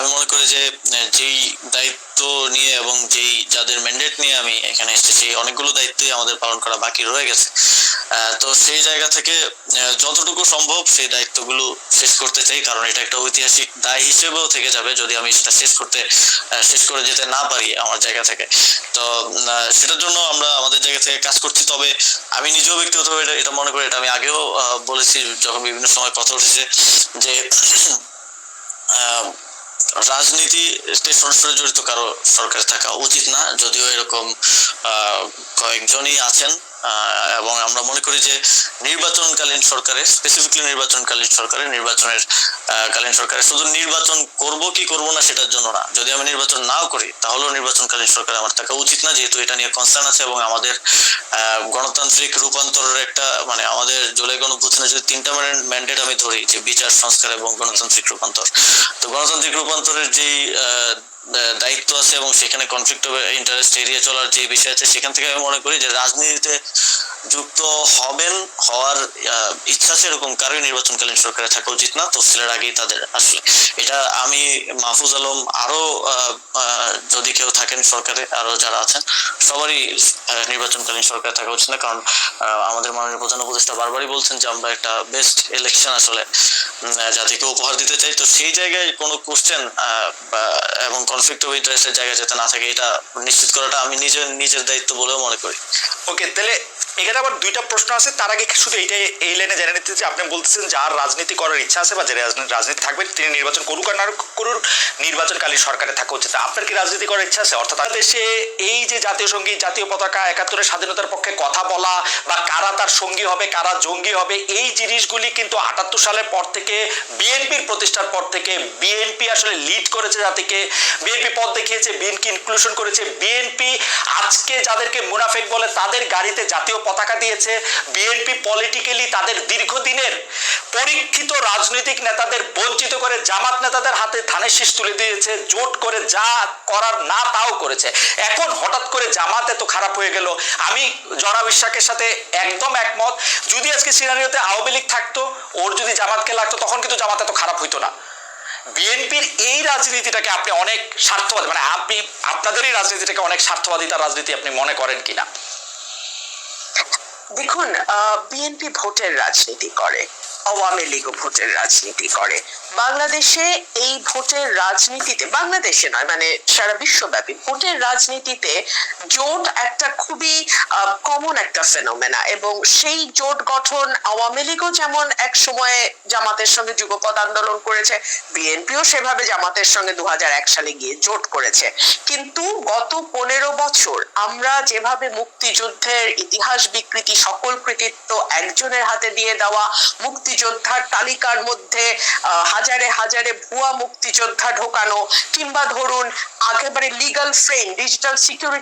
আমি মনে করি যে যেই দায়িত্ব নিয়ে এবং যেই যাদের ম্যান্ডেট নিয়ে আমি এখানে এসেছি অনেকগুলো দায়িত্বই আমাদের পালন করা বাকি রয়ে গেছে। তো সেই জায়গা থেকে যতটুকু সম্ভব সেই দায়িত্বগুলো শেষ করতে চাই, কারণ এটা একটা ঐতিহাসিক দায় হিসেবেও থেকে যাবে যদি আমি সেটা শেষ করে যেতে না পারি আমার জায়গা থেকে। তো সেটার জন্য আমরা আমাদের জায়গা থেকে কাজ করছি। তবে আমি নিজেও ব্যক্তিগতভাবে এটা মনে করি, এটা আমি আগেও বলেছি যখন বিভিন্ন সময় কথা উঠেছে, যে রাজনীতিতে সরাসরি জড়িত কারো সরকার থাকা উচিত না, যদিও এরকম কয়েকজনই আছেন। এবং আমরা মনে করি যে নির্বাচনকালীন সরকারে, স্পেসিফিকলি নির্বাচনকালীন সরকারে শুধু নির্বাচন করব কি করব না সেটার জন্য না, যদি আমি নির্বাচন নাও করি তাহলেও নির্বাচনকালীন সরকার আমার থাকা উচিত না, যেহেতু এটা নিয়ে কনসার্ন আছে। এবং আমাদের গণতান্ত্রিক রূপান্তরের একটা আমাদের জুলাই গণঅভ্যুত্থানের যদি 3টা ম্যান্ডেট আমি ধরি, যে বিচার সংস্কার এবং গণতান্ত্রিক রূপান্তর, তো গণতান্ত্রিক রূপান্তরের যেই দায়িত্ব আছে এবং সেখানে কনফ্লিক্ট অফ ইন্টারেস্ট এড়িয়ে চলার যে বিষয় আছে, সেখান থেকে আমি মনে করি যে রাজনীতিতে যুক্ত হওয়ার ইচ্ছা সেরকম কারোই নির্বাচনকালীন সরকারে থাকা উচিত না, তফসিলের আগেই তাদের আসলে। এটা আমি, মাহফুজ আলম, আরো যদি কেউ থাকেন সরকারে, আরো যারা আছেন, সবারই নির্বাচনকালীন সরকারে থাকা উচিত না। কারণ আমাদের মাননীয় প্রধান উপদেষ্টা বারবারই বলছেন যে আমরা একটা বেস্ট ইলেকশন আসলে জাতিকে উপহার দিতে চাই। তো সেই জায়গায় কোনো কোশ্চেন এবং কনফ্লিক্ট অফ ইন্টারেস্টের জায়গা যাতে না থাকে, এটা নিশ্চিত করাটা আমি নিজের দায়িত্ব বলেও মনে করি। ওকে, তাহলে এখানে আবার দুইটা প্রশ্ন আছে। তার আগে শুধু এই লাইনে জেনে নিতে যে আপনি বলতেছেন যার রাজনীতি করার ইচ্ছা আছে বা যে রাজনীতি থাকবে তিনি নির্বাচন করুক আর না করুক, নির্বাচনকালীন সরকারে থাকা উচিত। আপনার কি রাজনীতি করার ইচ্ছা আছে? অর্থাৎ দেশে এই যে জাতীয় সঙ্গীত, জাতীয় পতাকা, 71-এর স্বাধীনতার পক্ষে কথা বলা বা কারা তার সঙ্গী হবে, কারা জঙ্গি হবে, এই জিনিসগুলি কিন্তু 78 সালের পর থেকে, বিএনপির প্রতিষ্ঠার পর থেকে বিএনপি আসলে লিড করেছে জাতিকে, বিএনপি পথ দেখিয়েছে, বিএনপি ইনক্লুশন করেছে, বিএনপি আজকে যাদেরকে মুনাফেক বলে তাদের গাড়িতে জাতীয় পতাকা দিয়েছে, বিএনপি পলিটিক্যালি তাদের দীর্ঘদিনের পরীক্ষিত রাজনৈতিক নেতাদের বঞ্চিত করে জামাত নেতাদের হাতে ধানের শীষ তুলে দিয়েছে, জোট করে যা করার না তাও করেছে। এখন হঠাৎ করে জামাত এত খারাপ হয়ে গেল, আমি জনাব ইশরাকের সাথে একদম একমত। যদি আজকে সিনারিওতে আওয়ামী লীগ থাকতো, ওর যদি জামাতকে লাগতো, তখন কিন্তু জামাত এত খারাপ হইতো না। বিএনপির এই রাজনীতিটাকে আপনি অনেক স্বার্থবাদী, আপনি আপনাদের এই রাজনীতিটাকে অনেক স্বার্থবাদিতার রাজনীতি আপনি মনে করেন কিনা? দেখুন, বিএনপি ভোটের রাজনীতি করে, আওয়ামী লীগও ভোটের রাজনীতি করে। বাংলাদেশে এই ভোটের রাজনীতিতে, বাংলাদেশে নয় সারা বিশ্বব্যাপী ভোটের রাজনীতিতে জোট একটা খুবই কমন একটা ফেনোমেনা, এবং সেই জোট গঠন আওয়ামী লীগও যেমন এক সময়ে জামাতের সঙ্গে যুগপৎ আন্দোলন করেছে, বিএনপিও সেভাবে জামাতের সঙ্গে 2001 সালে গিয়ে জোট করেছে। কিন্তু গত 15 বছর আমরা যেভাবে মুক্তিযুদ্ধের ইতিহাস বিকৃতি, সকল কৃতিত্ব একজনের হাতে দিয়ে দেওয়া, মুক্তিযোদ্ধার তালিকার মধ্যে হাজারে হাজারে ভুয়া মুক্তিযোদ্ধা ঢোকানো, কিংবা ধরুন একেবারে লিগ্যাল ফ্রেম, ডিজিটাল সিকিউরিটি